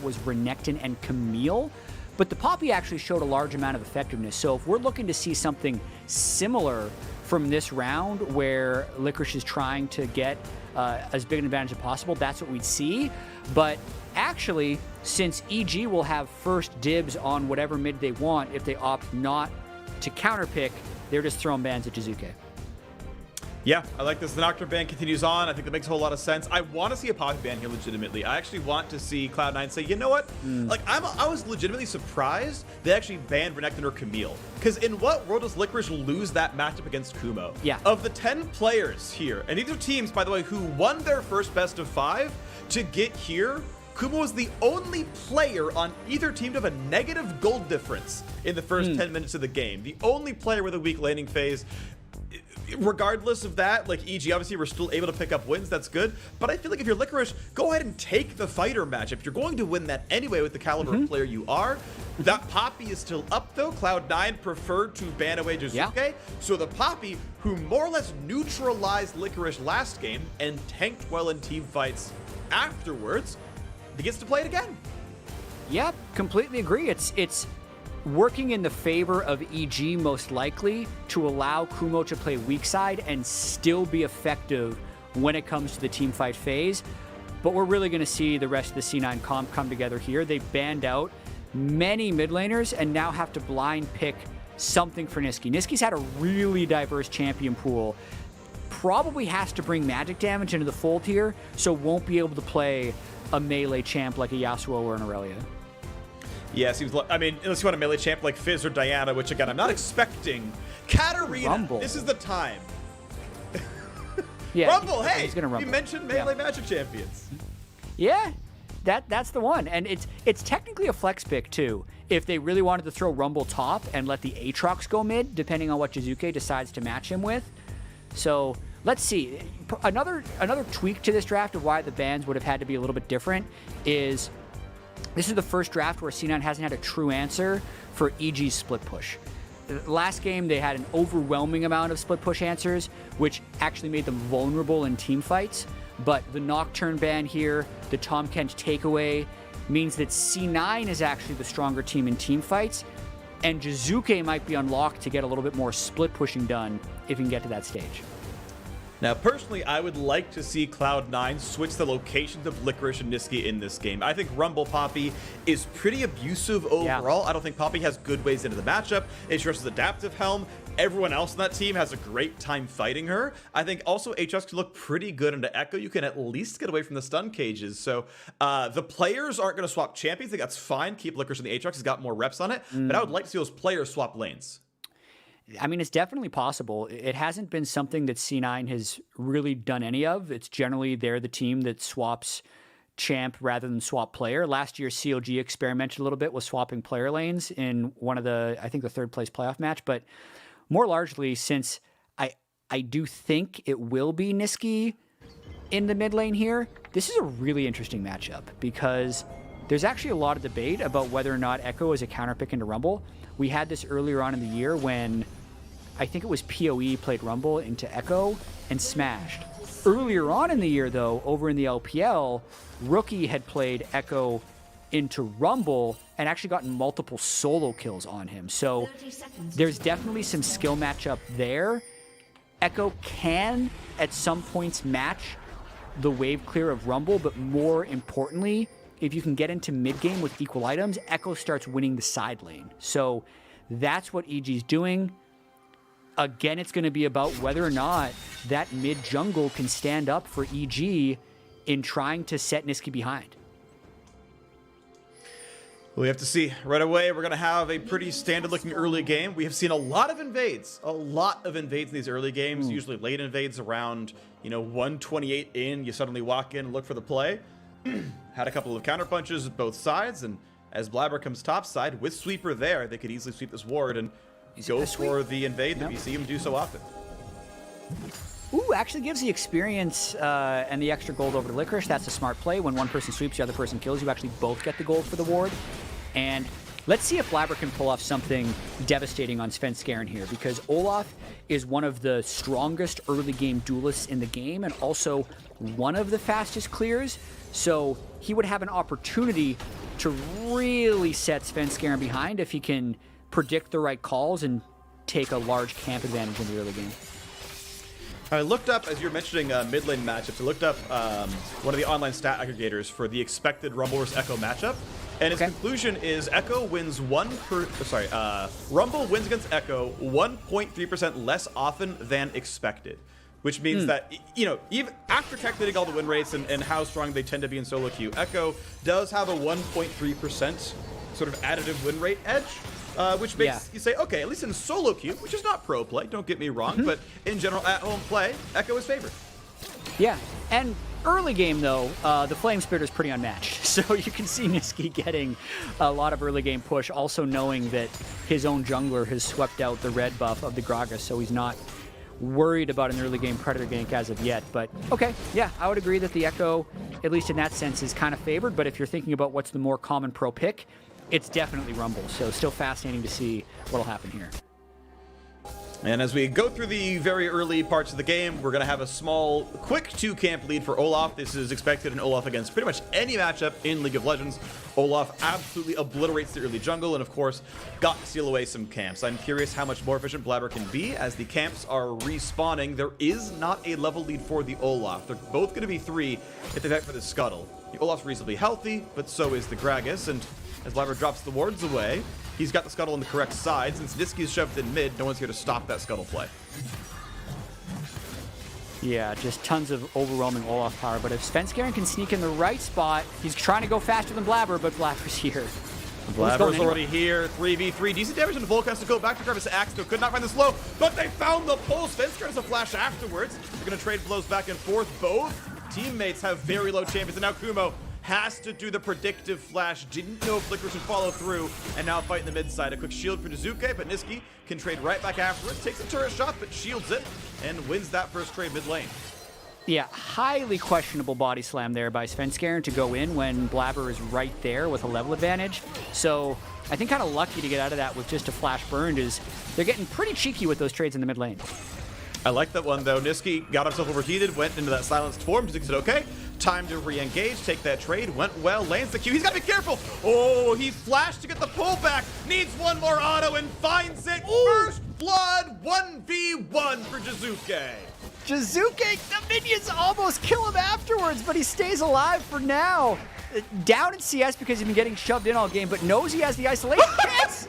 was Renekton and Camille. But the Poppy actually showed a large amount of effectiveness. So if we're looking to see something similar from this round where Licorice is trying to get as big an advantage as possible, that's what we'd see. But actually, since EG will have first dibs on whatever mid they want, if they opt not to counterpick, they're just throwing bans at Jizuke. Yeah, I like this. The Nocturne ban continues on. I think that makes a whole lot of sense. I want to see a Poppy ban here legitimately. I actually want to see Cloud9 say, you know what? Like, I was legitimately surprised they actually banned Renekton or Camille. Because in what world does Licorice lose that matchup against Kumo? Yeah. Of the 10 players here, and these are teams, by the way, who won their first best of 5 to get here, Kumo was the only player on either team to have a negative gold difference in the first 10 minutes of the game. The only player with a weak laning phase. Regardless of that, like EG, obviously we're still able to pick up wins. That's good. But I feel like if you're Licorice, go ahead and take the fighter matchup. You're going to win that anyway with the caliber of player you are. That Poppy is still up though. Cloud9 preferred to ban away Jizuke. Yeah. So the Poppy, who more or less neutralized Licorice last game and tanked well in team fights afterwards, he gets to play it again. Yeah, completely agree. It's working in the favor of EG most likely to allow Kumo to play weak side and still be effective when it comes to the team fight phase. But we're really going to see the rest of the C9 comp come together here. They banned out many mid laners and now have to blind pick something for Niski. Niski's had a really diverse champion pool. Probably has to bring magic damage into the fold here, so won't be able to play a melee champ like a Yasuo or an Aurelia. Yeah, seems like, I mean, unless you want a melee champ like Fizz or Diana, which again, I'm not expecting. Katarina, Rumble. This is the time. Yeah, Rumble, hey! He's gonna Rumble. You mentioned melee magic champions. Yeah, that's the one. And it's technically a flex pick too. If they really wanted to throw Rumble top and let the Aatrox go mid, depending on what Jizuke decides to match him with. So let's see. Another tweak to this draft of why the bans would have had to be a little bit different is this is the first draft where C9 hasn't had a true answer for EG's split push. Last game, they had an overwhelming amount of split push answers, which actually made them vulnerable in team fights. But the Nocturne ban here, the Tom Kent takeaway, means that C9 is actually the stronger team in team fights, and Jizuke might be unlocked to get a little bit more split pushing done if he can get to that stage. Now, personally, I would like to see Cloud9 switch the locations of Licorice and Niski in this game. I think Rumble Poppy is pretty abusive overall. Yeah. I don't think Poppy has good ways into the matchup. It's just adaptive Helm. Everyone else on that team has a great time fighting her. I think also Aatrox can look pretty good into Echo. You can at least get away from the stun cages. So the players aren't going to swap champions. I think that's fine. Keep Licorice in the Aatrox. He's got more reps on it. But I would like to see those players swap lanes. I mean, it's definitely possible. It hasn't been something that C9 has really done any of. It's generally they're the team that swaps champ rather than swap player. Last year, CLG experimented a little bit with swapping player lanes in one of the, I think the third place playoff match. But more largely, since I do think it will be Niski in the mid lane here, this is a really interesting matchup because there's actually a lot of debate about whether or not Echo is a counterpick into Rumble. We had this earlier on in the year when I think it was PoE played Rumble into Echo and smashed. Earlier on in the year, though, over in the LPL, Rookie had played Echo into Rumble and actually gotten multiple solo kills on him. So there's definitely some skill matchup there. Echo can, at some points, match the wave clear of Rumble, but more importantly, if you can get into mid-game with equal items, Echo starts winning the side lane. So that's what EG's doing. Again, it's going to be about whether or not that mid-jungle can stand up for EG in trying to set Niski behind. We have to see. Right away, we're going to have a pretty standard-looking early game. We have seen a lot of invades. A lot of invades in these early games. Usually late invades around, 128 in. You suddenly walk in and look for the play. Had a couple of counter punches at both sides, and as Blabber comes topside with Sweeper there, they could easily sweep this ward and go for the invade that we see him do so often. Ooh, actually gives the experience and the extra gold over to Licorice. That's a smart play. When one person sweeps, the other person kills, you actually both get the gold for the ward. And let's see if Blabber can pull off something devastating on Svenskeren here, because Olaf is one of the strongest early game duelists in the game and also one of the fastest clears. So he would have an opportunity to really set Svenskeren behind if he can predict the right calls and take a large camp advantage in the early game. I looked up, as you were mentioning mid lane matchups, I looked up one of the online stat aggregators for the expected Rumble versus Echo matchup, and its conclusion is Echo wins Rumble wins against Echo 1.3% less often than expected, which means that, you know, even after calculating all the win rates and how strong they tend to be in solo queue, Echo does have a 1.3% sort of additive win rate edge. Which makes you say, okay, at least in solo queue, which is not pro play, don't get me wrong, but in general, at home play, Echo is favored. Yeah, and early game, though, the Flame Spirit is pretty unmatched. So you can see Nisqy getting a lot of early game push, also knowing that his own jungler has swept out the red buff of the Gragas, so he's not worried about an early game Predator gank as of yet. But okay, yeah, I would agree that the Echo, at least in that sense, is kind of favored. But if you're thinking about what's the more common pro pick, it's definitely Rumble, so still fascinating to see what'll happen here. And as we go through the very early parts of the game, we're going to have a small, quick 2-camp lead for Olaf. This is expected in Olaf against pretty much any matchup in League of Legends. Olaf absolutely obliterates the early jungle and, of course, got to steal away some camps. I'm curious how much more efficient Blabber can be as the camps are respawning. There is not a level lead for the Olaf. They're both going to be 3 if they fight for the Scuttle. The Olaf's reasonably healthy, but so is the Gragas, and as Blabber drops the wards away, he's got the Scuttle on the correct side. Since Nisqy's shoved in mid, no one's here to stop that Scuttle play. Yeah, just tons of overwhelming Olaf power, but if Svenskeren can sneak in the right spot, he's trying to go faster than Blabber, but Blabber's here. Blabber's already here, 3v3. Decent damage, and Volk has to go back to grab his axe, though could not find the slow, but they found the pulse. Svenskeren has a flash afterwards. They're going to trade blows back and forth. Both teammates have very low champions, and now Kumo has to do the predictive flash. Didn't know if Licorice would follow through, and now fighting the mid side. A quick shield for Jizuke, but Nisqy can trade right back afterwards. Takes a turret shot, but shields it, and wins that first trade mid lane. Yeah, highly questionable body slam there by Svenskeren to go in when Blabber is right there with a level advantage. So I think kind of lucky to get out of that with just a flash burned is they're getting pretty cheeky with those trades in the mid lane. I like that one, though. Nisqy got himself overheated, went into that silenced form. Jizuke said, okay, time to re-engage, take that trade. Went well, lands the Q. He's got to be careful. Oh, he flashed to get the pullback. Needs one more auto and finds it. Ooh. First blood, 1v1 for Jizuke. Jizuke, the minions almost kill him afterwards, but he stays alive for now. Down in CS because he's been getting shoved in all game, but knows he has the isolation chance.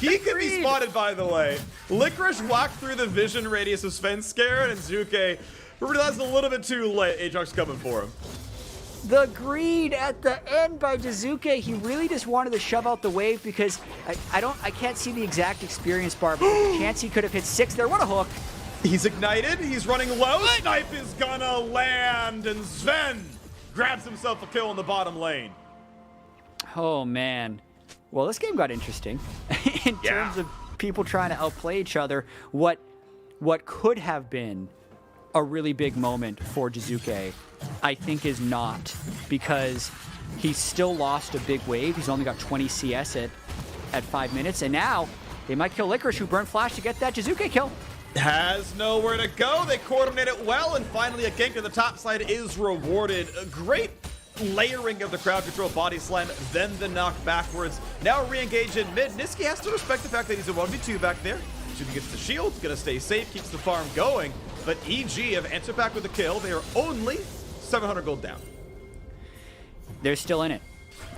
He can be spotted, by the way. Licorice walked through the vision radius of Svenskeren, and Jizuke realized a little bit too late. Aatrox's coming for him. The greed at the end by Jizuke. He really just wanted to shove out the wave because I can't see the exact experience bar, but the chance he could have hit 6 there. What a hook. He's ignited. He's running low. Snipe is gonna land, and Sven grabs himself a kill in the bottom lane. Oh, man. Well, this game got interesting in terms of people trying to outplay each other. What could have been a really big moment for Jizuke, I think is not, because he's still lost a big wave. He's only got 20 CS at 5 minutes, and now they might kill Licorice, who burned flash to get that Jizuke kill. Has nowhere to go. They coordinate it well, and finally a gank to the top side is rewarded. A great layering of the crowd control body slam, then the knock backwards. Now re-engage in mid. Nisqy has to respect the fact that he's a 1v2 back there. Shooting gets the shield, gonna stay safe, keeps the farm going. But EG have answered back with a kill. They are only 700 gold down. They're still in it,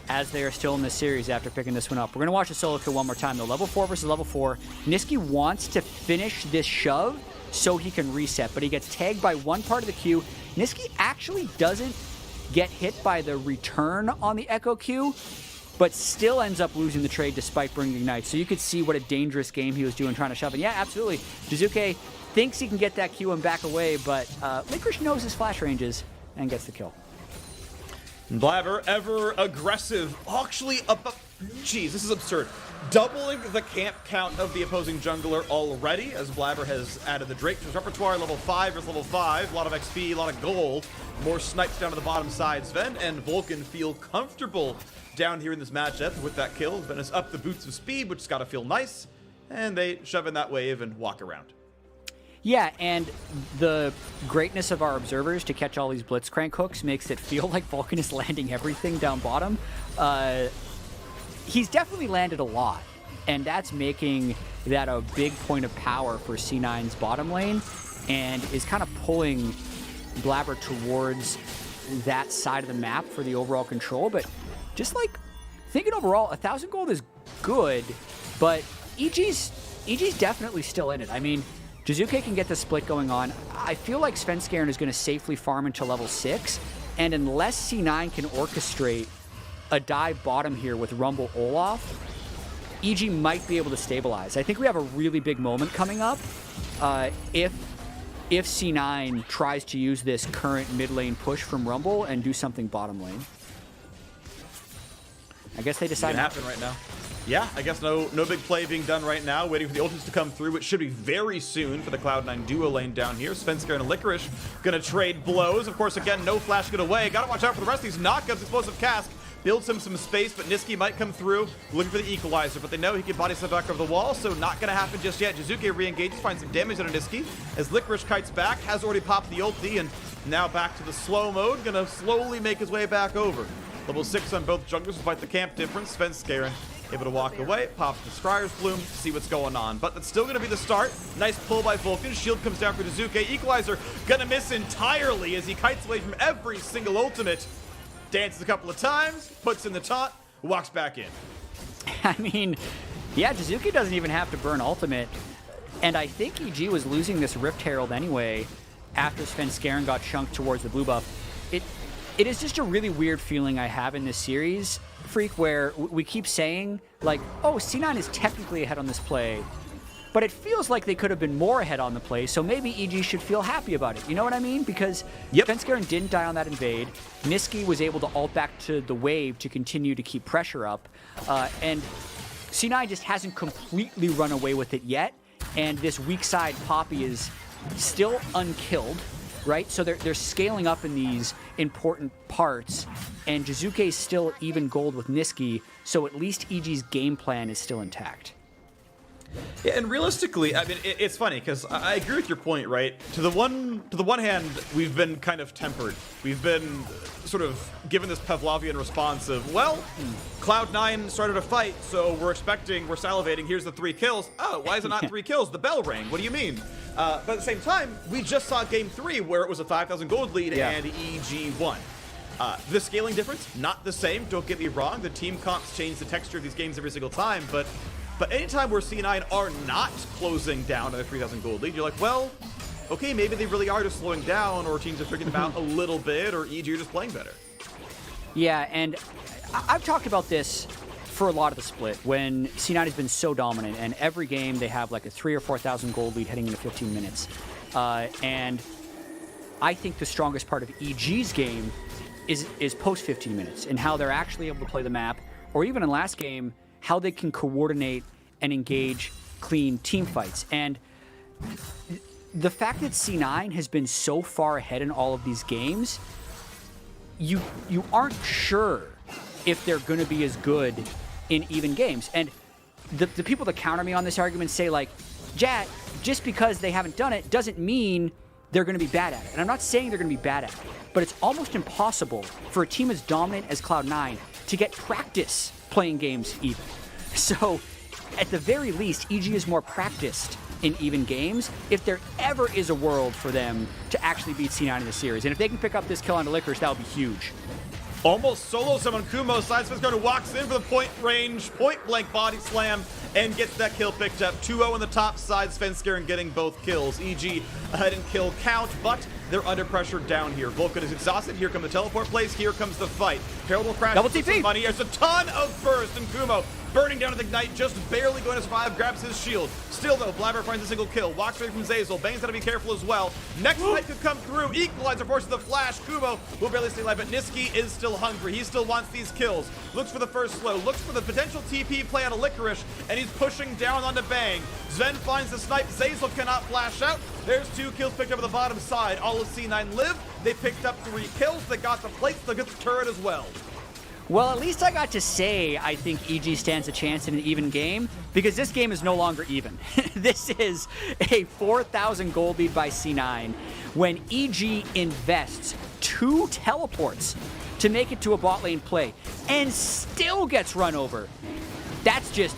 as they are still in this series after picking this one up. We're gonna watch the solo kill one more time though. Level 4 versus level 4. Nisqy wants to finish this shove so he can reset, but he gets tagged by one part of the queue. Nisqy actually doesn't get hit by the return on the Echo Q, but still ends up losing the trade despite bringing Ignite. So you could see what a dangerous game he was doing trying to shove. And yeah, absolutely. Jizuke thinks he can get that Q and back away, but Licorice knows his flash ranges and gets the kill. Blabber, ever aggressive. Actually, geez, this is absurd. Doubling the camp count of the opposing jungler already, as Blabber has added the Drake to his repertoire. Level 5 versus level 5. A lot of XP, a lot of gold. More snipes down to the bottom side. Sven and Vulcan feel comfortable down here in this matchup with that kill. Sven has upped the boots of speed, which has got to feel nice. And they shove in that wave and walk around. Yeah, and the greatness of our observers to catch all these blitzcrank hooks makes it feel like Vulcan is landing everything down bottom. He's definitely landed a lot, and that's making that a big point of power for C9's bottom lane, and is kind of pulling Blabber towards that side of the map for the overall control. But just like thinking overall, 1,000 gold is good, but EG's definitely still in it. I mean, Jizuke can get the split going on. I feel like Svenskeren is going to safely farm until level 6, and unless C9 can orchestrate a dive bottom here with Rumble Olaf, EG might be able to stabilize. I think we have a really big moment coming up if C9 tries to use this current mid lane push from Rumble and do something bottom lane. I guess they decide to happen right now. Yeah, I guess no big play being done right now. Waiting for the ultimates to come through, which should be very soon for the Cloud9 duo lane down here. Svenskeren and Licorice gonna trade blows. Of course, again, no flash get away. Gotta watch out for the rest of these knockups. Explosive Cask builds him some space, but Niski might come through looking for the equalizer, but they know he can body step back over the wall, so not gonna happen just yet. Jizuke re-engages, finds some damage on Niski as Licorice kites back, has already popped the ulti, and now back to the slow mode, gonna slowly make his way back over. Level 6 on both junglers despite the camp difference. Svenskeren able to walk away, pops the Scryer's Bloom, see what's going on. But that's still going to be the start. Nice pull by Vulcan. Shield comes down for Jizuke. Equalizer gonna miss entirely as he kites away from every single ultimate. Dances a couple of times, puts in the taunt, walks back in. I mean, yeah, Jizuke doesn't even have to burn ultimate. And I think EG was losing this Rift Herald anyway after Svenskeren got chunked towards the blue buff. It is just a really weird feeling I have in this series, Freak, where we keep saying, like, oh, C9 is technically ahead on this play, but it feels like they could have been more ahead on the play, so maybe EG should feel happy about it. You know what I mean? Because Svenskeren didn't die on that invade. Niski was able to ult back to the wave to continue to keep pressure up, and C9 just hasn't completely run away with it yet, and this weak side Poppy is still unkilled, right? So they're scaling up in these important parts, and Jizuke is still even gold with Niski, so at least EG's game plan is still intact. Yeah, and realistically, I mean, it's funny because I agree with your point, right? To the one hand, we've been kind of tempered. We've been sort of given this Pavlovian response of, well, Cloud9 started a fight, so we're salivating. Here's the 3 kills. Oh, why is it not 3 kills? The bell rang. What do you mean? But at the same time, we just saw game 3 where it was a 5,000 gold lead and EG won. The scaling difference, not the same. Don't get me wrong. The team comps change the texture of these games every single time, but anytime where C9 are not closing down on a 3,000 gold lead, you're like, well, okay, maybe they really are just slowing down, or teams are figuring them out a little bit, or EG are just playing better. Yeah, and I've talked about this for a lot of the split, when C9 has been so dominant, and every game they have like a 3,000 or 4,000 gold lead heading into 15 minutes. And I think the strongest part of EG's game is post 15 minutes, and how they're actually able to play the map, or even in last game, how they can coordinate and engage clean team fights. And the fact that C9 has been so far ahead in all of these games, you aren't sure if they're going to be as good in even games. And the people that counter me on this argument say, like, Jat, just because they haven't done it doesn't mean they're going to be bad at it. And I'm not saying they're going to be bad at it, but it's almost impossible for a team as dominant as Cloud9 to get practice playing games even. So, at the very least, EG is more practiced in even games if there ever is a world for them to actually beat C9 in the series. And if they can pick up this kill on the Licorice, that would be huge. Almost solo someone. Kumo Sidespencer walks in for the point blank body slam, and gets that kill picked up. 2-0 on the top side. Svenskeren getting both kills. EG ahead in kill count, but they're under pressure down here. Vulcan is exhausted. Here come the teleport plays. Here comes the fight. Herald will crash. Double TP. Money. There's a ton of burst, and Kumo burning down with Ignite, just barely going to survive, grabs his shield. Still though, Blabber finds a single kill, walks away from Zeyzal. Bane's gotta be careful as well. Next fight could come through. Equalizer forces the flash. Kumo will barely stay alive, but Niski is still hungry. He still wants these kills. Looks for the first slow, looks for the potential TP play on a Licorice, and he's pushing down onto Bang. Zven finds the snipe. Zeyzal cannot flash out. There's 2 kills picked up on the bottom side. All of C9 live. They picked up 3 kills. They got the plates. They get the turret as well. Well, at least I got to say I think EG stands a chance in an even game, because this game is no longer even. This is a 4,000 gold lead by C9 when EG invests 2 teleports to make it to a bot lane play and still gets run over. That's just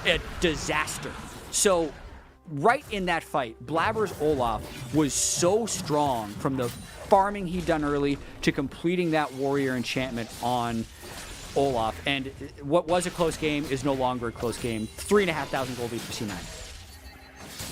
a disaster. So right in that fight, Blabber's Olaf was so strong from the farming he'd done early to completing that warrior enchantment on Olaf. And what was a close game is no longer a close game. 3,500 gold lead for C9.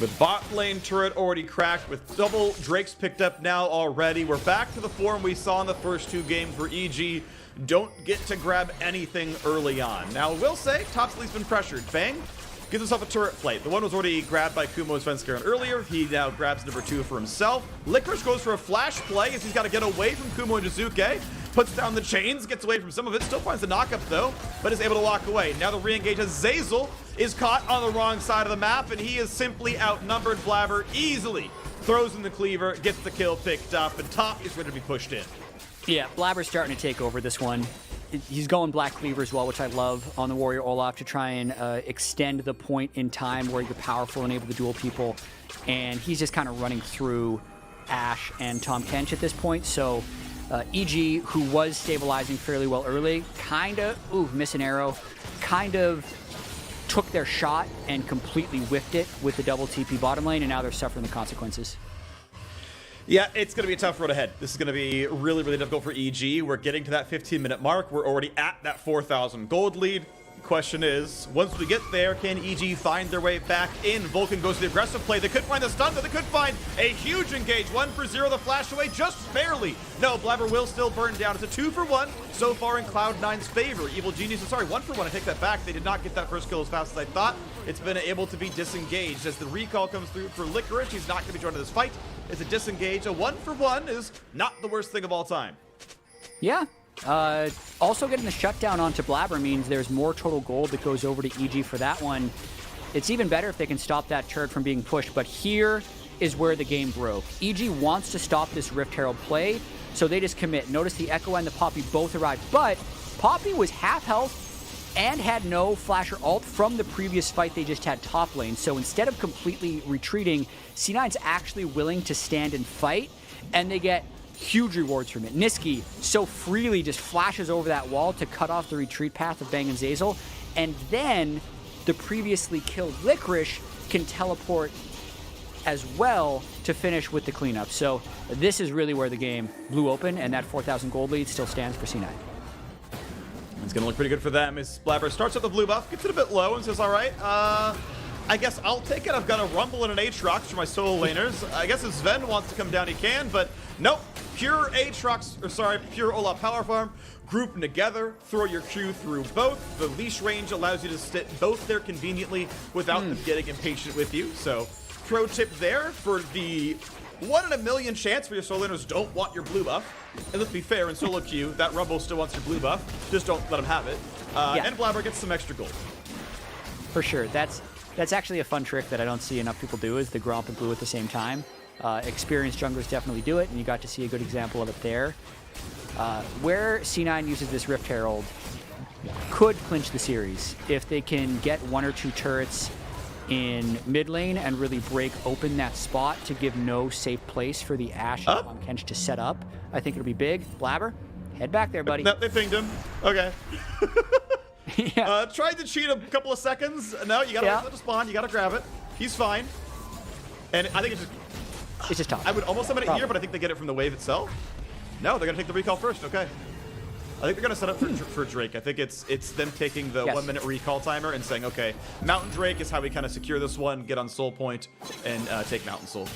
With bot lane turret already cracked, with double Drakes picked up now already, we're back to the form we saw in the first 2 games where EG don't get to grab anything early on. Now, we'll say, top lane's been pressured. Bang gives himself a turret plate. The one was already grabbed by Kumo Svenskeren earlier. He now grabs number 2 for himself. Licorice goes for a flash play as he's got to get away from Kumo and Jizuke. Puts down the chains, gets away from some of it, still finds the knockup though, but is able to walk away. Now the re-engage as Zeyzal is caught on the wrong side of the map, and he is simply outnumbered. Blabber easily throws in the cleaver, gets the kill picked up, and top is ready to be pushed in. Yeah, Blabber's starting to take over this one. He's going Black Cleaver as well, which I love, on the Warrior Olaf to try and extend the point in time where you're powerful and able to duel people. And he's just kind of running through Ashe and Tahm Kench at this point. So EG, who was stabilizing fairly well early, miss an arrow, kind of took their shot and completely whiffed it with the double TP bottom lane, and now they're suffering the consequences. Yeah, it's going to be a tough road ahead. This is going to be really, really difficult for EG. We're getting to that 15-minute mark. We're already at that 4,000 gold lead. The question is, once we get there, can EG find their way back in? Vulcan goes to the aggressive play. They could find the stun, but they could find a huge engage. 1 for 0, the flash away just barely. No, Blabber will still burn down. It's a 2 for 1 so far in Cloud9's favor. Evil Genius, sorry, 1 for 1. I take that back. They did not get that first kill as fast as I thought. It's been able to be disengaged. As the recall comes through for Licorice, he's not going to be joined in this fight. It's a disengage. A 1 for 1 is not the worst thing of all time. Yeah. Also getting the shutdown onto Blabber means there's more total gold that goes over to EG for that one. It's even better if they can stop that turret from being pushed, but here is where the game broke. EG wants to stop this Rift Herald play, so they just commit. Notice the Echo and the Poppy both arrived, but Poppy was half health and had no flash or ult from the previous fight they just had top lane. So instead of completely retreating, C9's actually willing to stand and fight, and they get huge rewards from it. Niski so freely just flashes over that wall to cut off the retreat path of Bang and Zeyzal, and then the previously killed Licorice can teleport as well to finish with the cleanup. So this is really where the game blew open, and that 4,000 gold lead still stands for C9. It's going to look pretty good for them as Blabber starts with the blue buff, gets it a bit low, and says, all right, I guess I'll take it. I've got a Rumble and an Aatrox for my solo laners. I guess if Sven wants to come down, he can, but nope. Pure pure Olaf power farm. Group them together, throw your Q through both. The leash range allows you to sit both there conveniently without them getting impatient with you. So, pro tip there for the 1 in a million chance where your solo laners don't want your blue buff. And let's be fair, in solo queue, that Rumble still wants your blue buff. Just don't let him have it. Yeah. And Blabber gets some extra gold. For sure. That's actually a fun trick that I don't see enough people do, is the Gromp and blue at the same time. Experienced junglers definitely do it, and you got to see a good example of it there. Where C9 uses this Rift Herald could clinch the series if they can get 1 or 2 turrets in mid lane and really break open that spot to give no safe place for the Ashe and Tahm Kench to set up. I think it'll be big. Blabber, head back there, buddy. No, they pinged him. Okay. Yeah. Tried to cheat a couple of seconds. No, you gotta let it spawn. You gotta grab it. He's fine. And I think it's just tough. I would almost summon it here, but I think they get it from the wave itself. No, they're gonna take the recall first. Okay. I think they're gonna set up for Drake. I think it's them taking the 1 minute recall timer and saying, okay, Mountain Drake is how we kind of secure this one, get on Soul Point, and take Mountain Soul.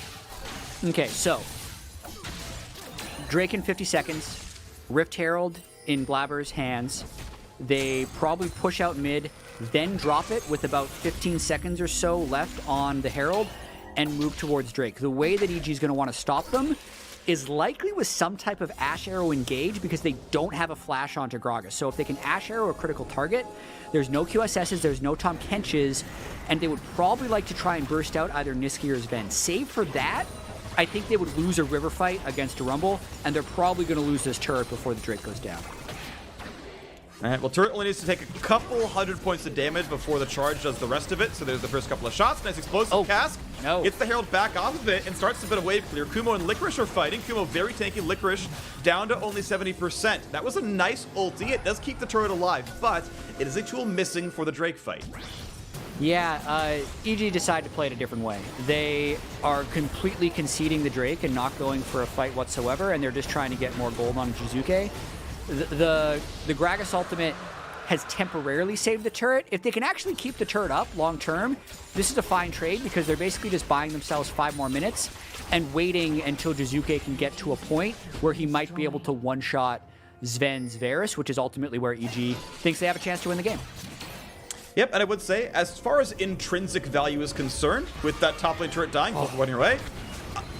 Okay, so Drake in 50 seconds, Rift Herald in Blabber's hands. They probably push out mid, then drop it with about 15 seconds or so left on the Herald and move towards Drake. The way that EG is going to want to stop them is likely with some type of Ashe Arrow engage, because they don't have a flash onto Gragas. So if they can Ashe Arrow a critical target, there's no QSSs, there's no Tahm Kenches, and they would probably like to try and burst out either Niski or Sven. Save for that, I think they would lose a river fight against a Rumble, and they're probably going to lose this turret before the Drake goes down. All right, well, turret only needs to take a couple 100 points of damage before the charge does the rest of it. So there's the first couple of shots. Nice explosive cask. No. Gets the Herald back off of it and starts a bit of wave clear. Kumo and Licorice are fighting. Kumo very tanky. Licorice down to only 70%. That was a nice ulti. It does keep the turret alive, but it is a tool missing for the Drake fight. Yeah, EG decided to play it a different way. They are completely conceding the Drake and not going for a fight whatsoever, and they're just trying to get more gold on Jizuke. The Gragas ultimate has temporarily saved the turret. If they can actually keep the turret up long term, this is a fine trade because they're basically just buying themselves 5 more minutes and waiting until Jizuke can get to a point where he might be able to one-shot Sven's Varus, which is ultimately where EG thinks they have a chance to win the game. Yep, and I would say, as far as intrinsic value is concerned, with that top lane turret dying, both running away.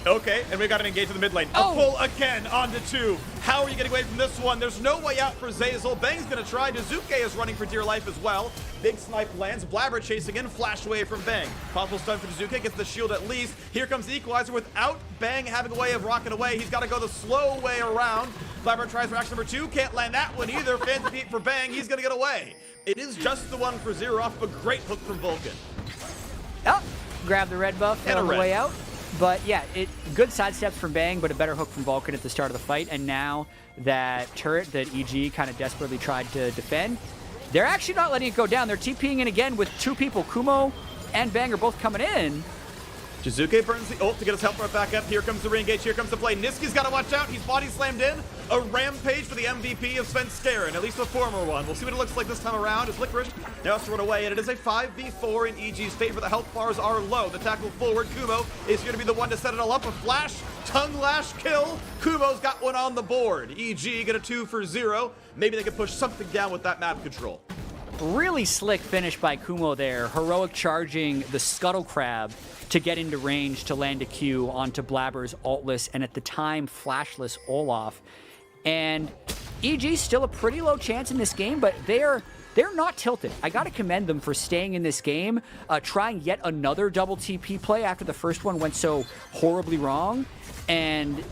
Okay, and we got an engage in the mid lane. A pull again onto 2. How are you getting away from this one? There's no way out for Zeyzal. Bang's gonna try. Jizuke is running for dear life as well. Big snipe lands. Blabber chasing in. Flash away from Bang. Possible stun for Jizuke. Gets the shield at least. Here comes the equalizer without Bang having a way of rocking away. He's got to go the slow way around. Blabber tries for action number 2. Can't land that one either. Fans deep for Bang. He's gonna get away. It is just the one for 0 off of a great hook from Vulcan. Oh, grab the red buff on the way out. But yeah, good sidesteps from Bang, but a better hook from Vulcan at the start of the fight. And now that turret that EG kind of desperately tried to defend, they're actually not letting it go down. They're TPing in again with 2 people. Kumo and Bang are both coming in. Jizuke burns the ult to get his health bar back up. Here comes the re-engage. Here comes the play. Niski's got to watch out. He's body slammed in. A rampage for the MVP of Svenskeren, at least the former one. We'll see what it looks like this time around as Licorice now has to run away, and it is a 5v4 in EG's favor. The health bars are low. The tackle forward. Kumo is going to be the one to set it all up. A flash, tongue lash kill. Kumo's got one on the board. EG get a 2 for 0. Maybe they can push something down with that map control. Really slick finish by Kumo there. Heroic charging the Scuttle Crab to get into range to land a Q onto Blabber's ultless and at the time flashless Olaf. And EG's still a pretty low chance in this game, but they're not tilted. I got to commend them for staying in this game, trying yet another double TP play after the first one went so horribly wrong, and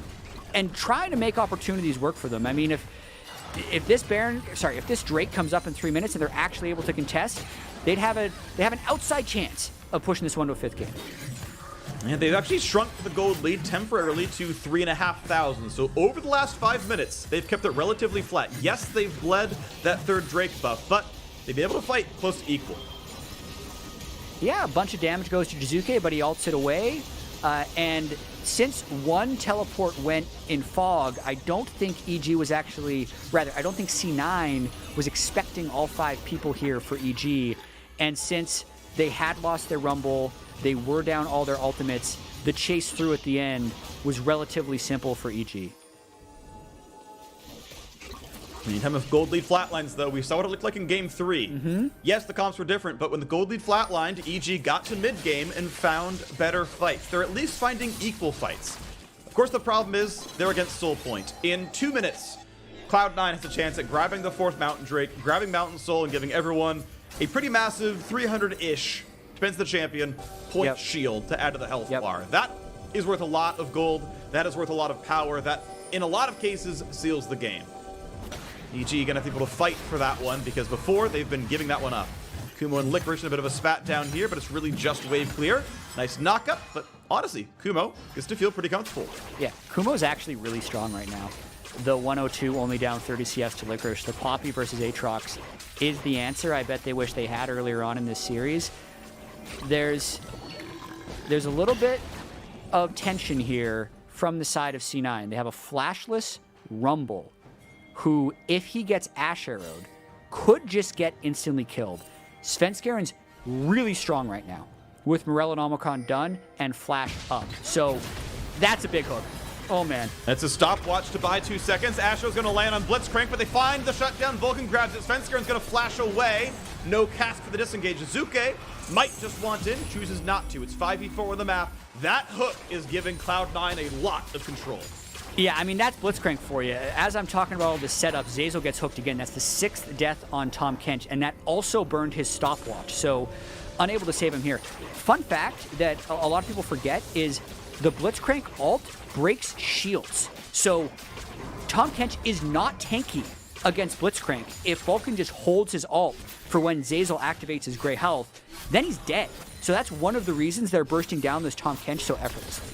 trying to make opportunities work for them. I mean, if this Drake comes up in 3 minutes and they're actually able to contest, they have an outside chance of pushing this one to a 5th game. And they've actually shrunk the gold lead temporarily to 3,500. So over the last 5 minutes, they've kept it relatively flat. Yes, they've bled that 3rd Drake buff, but they've been able to fight close to equal. Yeah, a bunch of damage goes to Jizuke, but he ults it away. And since one teleport went in fog, I don't think EG was actually, I don't think C9 was expecting all 5 people here for EG. And since they had lost their Rumble, they were down all their ultimates, the chase through at the end was relatively simple for EG. Anytime of gold lead flatlines, though, we saw what it looked like in game 3. Yes, the comps were different, but when the gold lead flatlined, EG got to mid-game and found better fights. They're at least finding equal fights. Of course, the problem is they're against Soul Point. In 2 minutes, Cloud9 has a chance at grabbing the 4th Mountain Drake, grabbing Mountain Soul, and giving everyone a pretty massive 300-ish, depends the champion, point shield to add to the health bar. That is worth a lot of gold. That is worth a lot of power. That, in a lot of cases, seals the game. EG gonna have people to fight for that one because before they've been giving that one up. Kumo and Licorice in a bit of a spat down here, but it's really just wave clear. Nice knockup, but honestly, Kumo gets to feel pretty comfortable. Yeah, Kumo's actually really strong right now. The 102 only down 30 CS to Licorice. The Poppy versus Aatrox is the answer I bet they wish they had earlier on in this series. There's a little bit of tension here from the side of C9. They have a flashless Rumble, who, if he gets Ash Arrowed, could just get instantly killed. Svenskeren's really strong right now, with Morel and Omicron done and Flash up. So that's a big hook. Oh, man. That's a stopwatch to buy 2 seconds. Astro's going to land on Blitzcrank, but they find the shutdown. Vulcan grabs it. Svenskeren's going to flash away. No cast for the disengage. Azuke might just want in, chooses not to. It's 5v4 on the map. That hook is giving Cloud9 a lot of control. Yeah, I mean, that's Blitzcrank for you. As I'm talking about all this setup, Zeyzal gets hooked again. That's the 6th death on Tahm Kench, and that also burned his stopwatch, so unable to save him here. Fun fact that a lot of people forget is the Blitzcrank ult breaks shields. So Tahm Kench is not tanky against Blitzcrank. If Vulcan just holds his ult for when Zeyzal activates his gray health, then he's dead. So that's one of the reasons they're bursting down this Tahm Kench so effortlessly.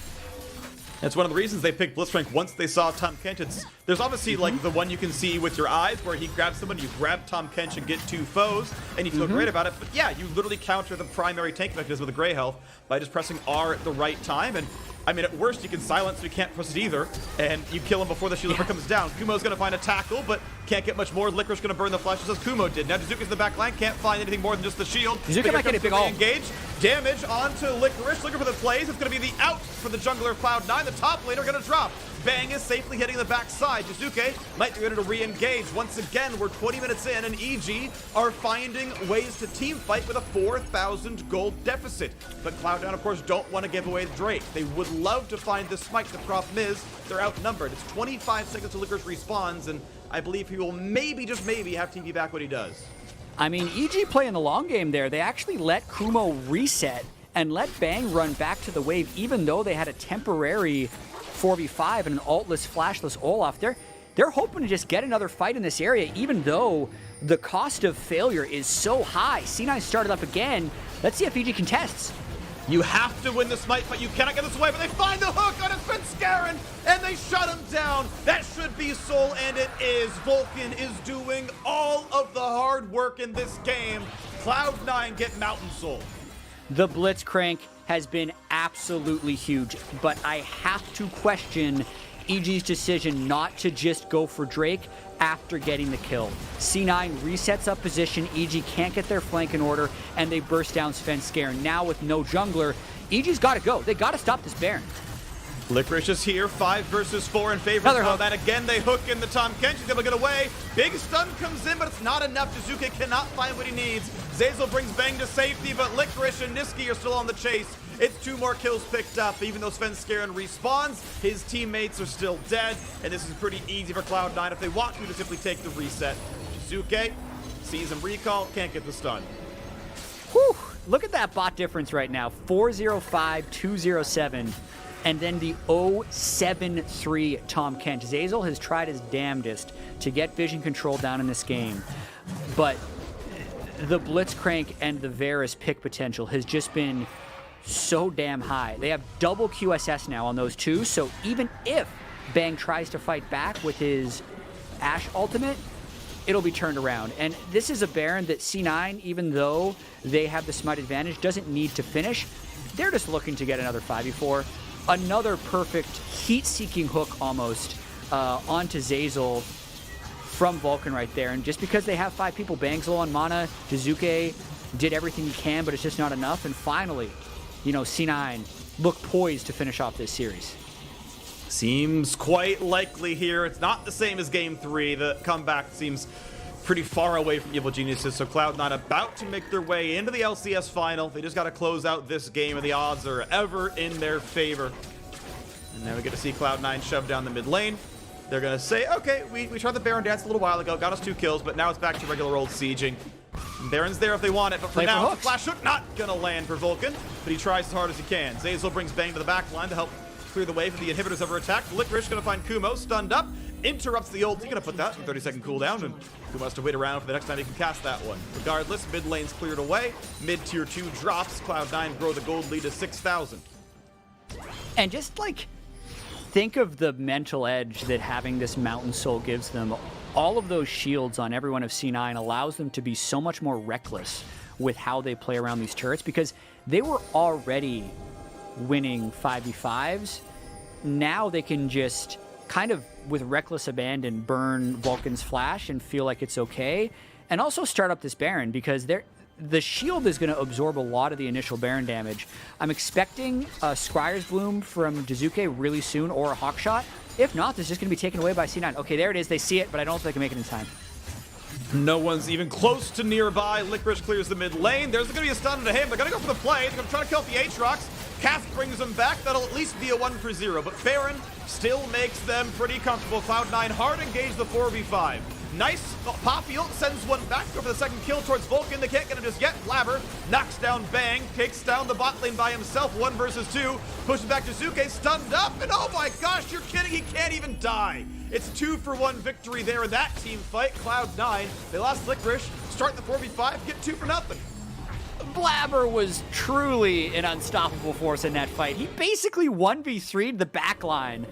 That's one of the reasons they picked Blitzcrank once they saw Tahm Kench. There's obviously like the one you can see with your eyes where he grabs someone, you grab Tahm Kench and get 2 foes, and you feel great about it. But yeah, you literally counter the primary tank mechanism with the gray health by just pressing R at the right time. And I mean, at worst, you can silence, so you can't proceed either, and you kill him before the shield ever comes down. Kumo's going to find a tackle, but can't get much more. Licorice going to burn the flash, just as Kumo did. Now Jizuka's in the back line, can't find anything more than just the shield. Jizuka might get a big ult. Engage. Damage onto Licorice. Looking for the plays. It's going to be the out for the jungler of Cloud9. The top laner going to drop. Bang is safely hitting the backside. Jizuke might be ready to re-engage. Once again, we're 20 minutes in, and EG are finding ways to team fight with a 4,000 gold deficit. But Cloud9, of course, don't want to give away Drake. They would love to find this smite. The problem is they're outnumbered. It's 25 seconds till Licorice respawns, and I believe he will maybe, just maybe, have TP back when he does. I mean, EG playing the long game there. They actually let Kumo reset and let Bang run back to the wave, even though they had a temporary 4v5 and an altless, flashless Olaf. They're hoping to just get another fight in this area, even though the cost of failure is so high. C9 started up again. Let's see if EG contests. You have to win the smite, but you cannot get this away. But they find the hook on his Scarin, and they shut him down. That should be Soul, and it is. Vulcan is doing all of the hard work in this game. Cloud9 get Mountain Soul. The Blitzcrank has been absolutely huge, but I have to question EG's decision not to just go for Drake after getting the kill. C9 resets up position, EG can't get their flank in order, and they burst down Scarin. Now with no jungler, EG's got to go. They got to stop this Baron. Licorice is here, 5 versus 4 in favor of Cloud9. Again, they hook in the Tahm Kench. He's able to get away. Big stun comes in, but it's not enough. Jizuka cannot find what he needs. Zeyzal brings Bang to safety, but Licorice and Niski are still on the chase. It's 2 more kills picked up. Even though Scarin respawns, his teammates are still dead, and this is pretty easy for Cloud9 if they want to simply take the reset. Jizuka sees him recall, can't get the stun. Whew, look at that bot difference right now. 405, 207. And then the 073 Tahm Kench. Zeyzal has tried his damnedest to get vision control down in this game, but the Blitzcrank and the Varus pick potential has just been so damn high. They have double QSS now on those two, so even if Bang tries to fight back with his Ashe ultimate, it'll be turned around. And this is a Baron that C9, even though they have the smite advantage, doesn't need to finish. They're just looking to get another 5v4. Another perfect heat-seeking hook almost onto Zeyzal from Vulcan right there. And just because they have 5 people, Bang's low on mana, Jizuke did everything he can, but it's just not enough. And finally, you know, C9 look poised to finish off this series. Seems quite likely here. It's not the same as Game 3. The comeback seems pretty far away from Evil Geniuses, so Cloud9 about to make their way into the LCS final. They just got to close out this game, and the odds are ever in their favor. And now we get to see Cloud9 shove down the mid lane. They're going to say, okay, we tried the Baron dance a little while ago, got us 2 kills, but now it's back to regular old sieging. Baron's there if they want it, but for now, flash hook not going to land for Vulcan, but he tries as hard as he can. Zeyzal brings Bang to the back line to help clear the way for the inhibitors over attack. Licorice going to find Kumo, stunned up, interrupts the ult. He's going to put that in 30-second cooldown, and Kumo has to wait around for the next time he can cast that one. Regardless, mid lane's cleared away. Mid tier 2 drops. Cloud9 grow the gold lead to 6,000. And just like, think of the mental edge that having this Mountain Soul gives them. All of those shields on everyone of C9 allows them to be so much more reckless with how they play around these turrets, because they were already winning 5v5s. Now they can just kind of, with reckless abandon, burn Vulcan's flash and feel like it's okay, and also start up this Baron, because the shield is going to absorb a lot of the initial Baron damage. I'm expecting a Scryer's Bloom from Jizuke really soon, or a Hawkshot. If not, this is just going to be taken away by C9. Okay, there it is. They see it, but I don't know if they can make it in time. No one's even close to nearby. Licorice clears the mid lane. There's going to be a stun to him. They're going to go for the play. They're going to try to kill the Aatrox. Cass brings them back. That'll at least be a 1-for-0. But Baron still makes them pretty comfortable. Cloud9 hard engage the 4v5. Nice Poppy ult sends one back. Go for the second kill towards Vulcan. They can't get him just yet. Blabber knocks down down Bang, takes down the bot lane by himself, 1 versus 2, pushes back to Zuke, stunned up, and oh my gosh, you're kidding, he can't even die. It's 2-for-1 victory there in that team fight. Cloud9, they lost Licorice, start the 4v5, get 2 for nothing. Blabber was truly an unstoppable force in that fight. He basically 1v3'd the backline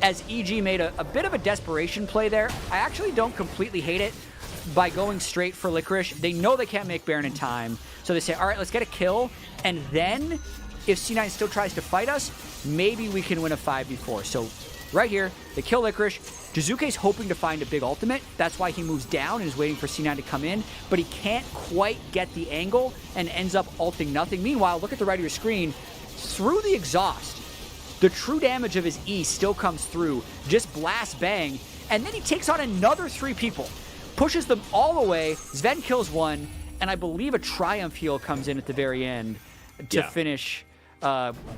as EG made a bit of a desperation play there. I actually don't completely hate it by going straight for Licorice. They know they can't make Baron in time, so they say, all right, let's get a kill, and then if C9 still tries to fight us, maybe we can win a 5v4. So right here, they kill Licorice. Jizuke's hoping to find a big ultimate. That's why he moves down and is waiting for C9 to come in, but he can't quite get the angle and ends up ulting nothing. Meanwhile, look at the right of your screen. Through the exhaust, the true damage of his E still comes through. Just blast Bang, and then he takes on another 3 people. Pushes them all away. Sven kills 1, and I believe a Triumph heal comes in at the very end to finish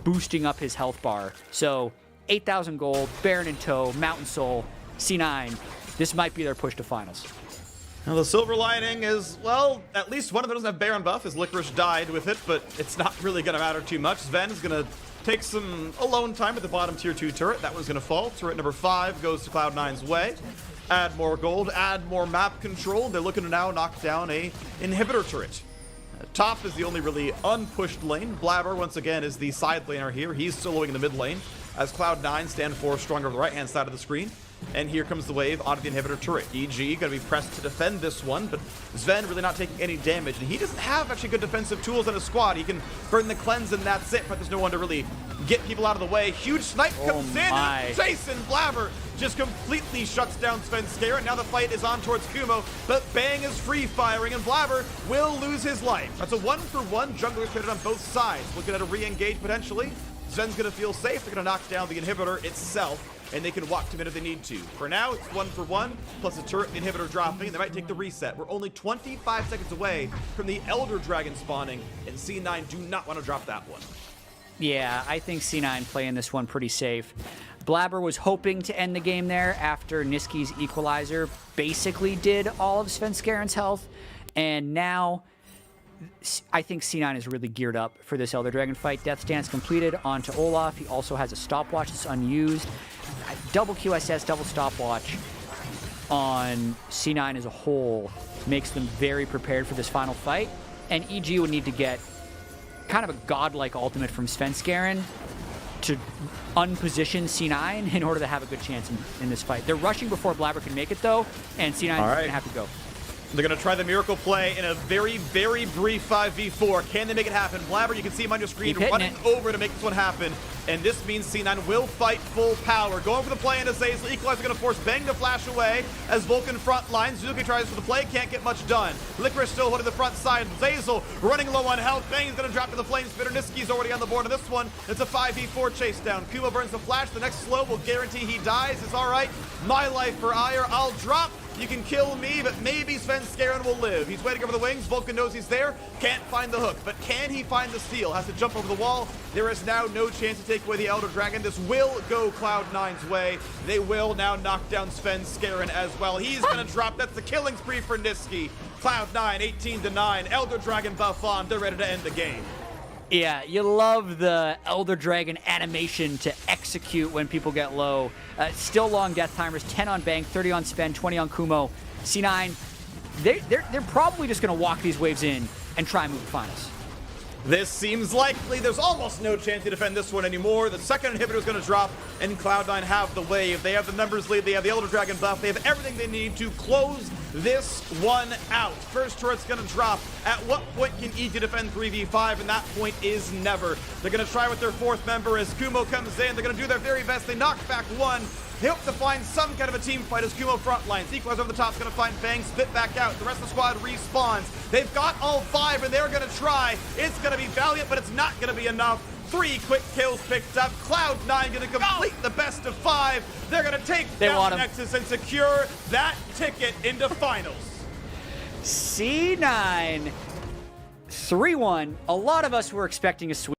boosting up his health bar. So 8,000 gold, Baron in tow, Mountain Soul, C9. This might be their push to finals. Now the silver lining is, well, at least one of them doesn't have Baron buff, as Licorice died with it, but it's not really going to matter too much. Sven is going to take some alone time at the bottom tier 2 turret. That one's going to fall. Turret number 5 goes to Cloud9's way. Add more gold, add more map control. They're looking to now knock down a inhibitor turret. Top is the only really unpushed lane. Blabber, once again, is the side laner here. He's soloing in the mid lane, as Cloud9 stand 4 stronger on the right-hand side of the screen. And here comes the wave onto the inhibitor turret. EG going to be pressed to defend this one, but Sven really not taking any damage. And he doesn't have actually good defensive tools on his squad. He can burn the cleanse and that's it, but there's no one to really get people out of the way. Huge snipe comes in, and Jason Blabber just completely shuts down Svenskeren. Now the fight is on towards Kumo, but Bang is free firing, and Blabber will lose his life. That's a 1-for-1 jungler traded on both sides. Looking at a re-engage potentially. Sven's going to feel safe. They're going to knock down the inhibitor itself, and they can walk to mid if they need to. For now, it's 1-for-1, plus a turret and the inhibitor dropping. They might take the reset. We're only 25 seconds away from the Elder Dragon spawning, and C9 do not want to drop that one. Yeah, I think C9 playing this one pretty safe. Blabber was hoping to end the game there after Niski's equalizer basically did all of Svenskeren's health, and now I think C9 is really geared up for this Elder Dragon fight. Death Stance completed onto Olaf. He also has a stopwatch that's unused. Double QSS, double stopwatch on C9 as a whole makes them very prepared for this final fight. And EG would need to get kind of a godlike ultimate from Svenskeren to unposition C9 in order to have a good chance in this fight. They're rushing before Blabber can make it, though, and C9 is going to have to go. They're going to try the miracle play in a very, very brief 5v4. Can they make it happen? Blabber, you can see him on your screen running over to make this one happen. And this means C9 will fight full power. Going for the play into Zazel. Equalizer going to force Bang to flash away as Vulcan front line. Zuki tries for the play, can't get much done. Licorice still holding the front side. Zazel running low on health. Bang's going to drop to the flame spitter. Niski's already on the board of this one. It's a 5v4 chase down. Kumo burns the flash. The next slow will guarantee he dies. It's all right. My life for Ire. I'll drop. You can kill me, but maybe Svenskeren will live. He's waiting over the wings. Vulcan knows he's there. Can't find the hook, but can he find the steal? Has to jump over the wall. There is now no chance to take away the Elder Dragon. This will go Cloud9's way. They will now knock down Svenskeren as well. He's going to drop. That's the killing spree for Niski. Cloud9, 18-9. Elder Dragon buff on. They're ready to end the game. Yeah, you love the Elder Dragon animation to execute when people get low. Still long death timers, 10 on Bang, 30 on Sven, 20 on Kumo. C9, they're probably just going to walk these waves in and try and move the finals. This seems likely. There's almost no chance to defend this one anymore. The second inhibitor is going to drop, and Cloud9 have the wave. They have the numbers lead. They have the Elder Dragon buff. They have everything they need to close this one out. First turret's going to drop. At what point can EG defend 3v5? And that point is never. They're going to try with their fourth member as Kumo comes in. They're going to do their very best. They knock back one. They hope to find some kind of a team fight as Kumo frontlines. Equalizer over the top is going to find Bang, spit back out. The rest of the squad respawns. They've got all 5, and they're going to try. It's going to be valiant, but it's not going to be enough. 3 quick kills picked up. Cloud9 going to complete the best of 5. They're going to take down the Nexus and secure that ticket into finals. C9, 3-1. A lot of us were expecting a sweep.